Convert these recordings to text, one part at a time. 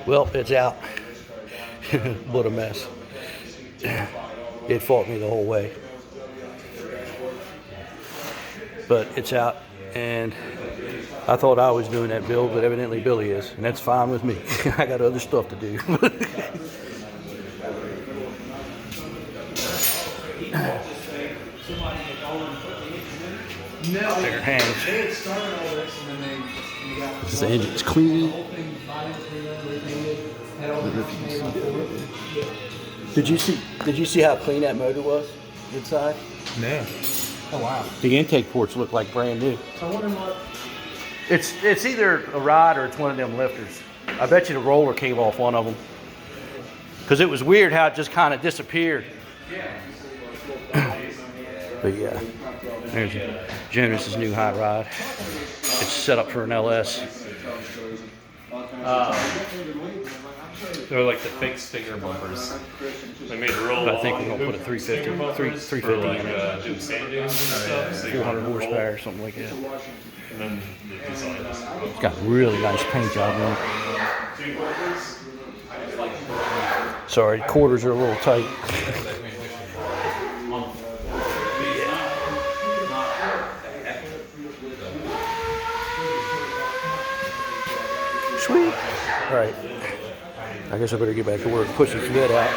Well, it's out. What a mess. It fought me the whole way. But it's out, and I thought I was doing that build, but evidently Billy is, and that's fine with me. I got other stuff to do. There it hangs. This engine's clean. Did you see how clean that motor was inside? No. Oh wow. The intake ports look like brand new. So I wonder what it's either a rod or it's one of them lifters. I bet you the roller came off one of them. Because it was weird how it just kind of disappeared. But yeah, there's Jonas's new hot rod. It's set up for an LS. They're like the fake stinger bumpers. They made real. I think we're gonna put a 350 in it. Doing sand dunes and stuff. So 400 horsepower or something like that. And then the designs. It's got really nice paint job on it. Sorry, quarters are a little tight. Sweet. All right. I guess I better get back to work, push this bit out.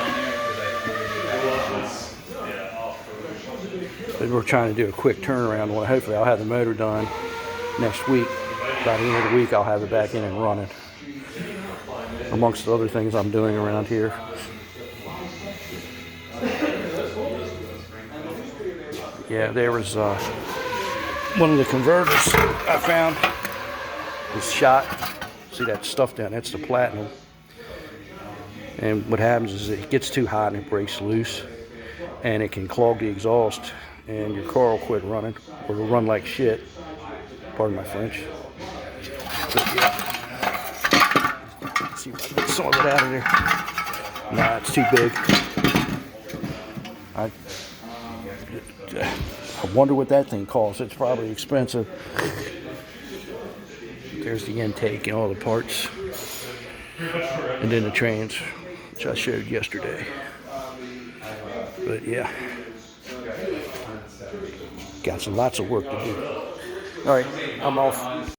But we're trying to do a quick turnaround. Well, hopefully I'll have the motor done next week. By the end of the week, I'll have it back in and running. Amongst the other things I'm doing around here. Yeah, there was one of the converters I found was shot. See that stuff down? That's the platinum. And what happens is it gets too hot and it breaks loose, and it can clog the exhaust, and your car will quit running, or it'll run like shit. Pardon my French. But yeah. Let's see if I can get some of it out of there. Nah, it's too big. I wonder what that thing costs. It's probably expensive. There's the intake and all the parts. And then the trans, which I showed yesterday. But yeah, got lots of work to do. All right, I'm off.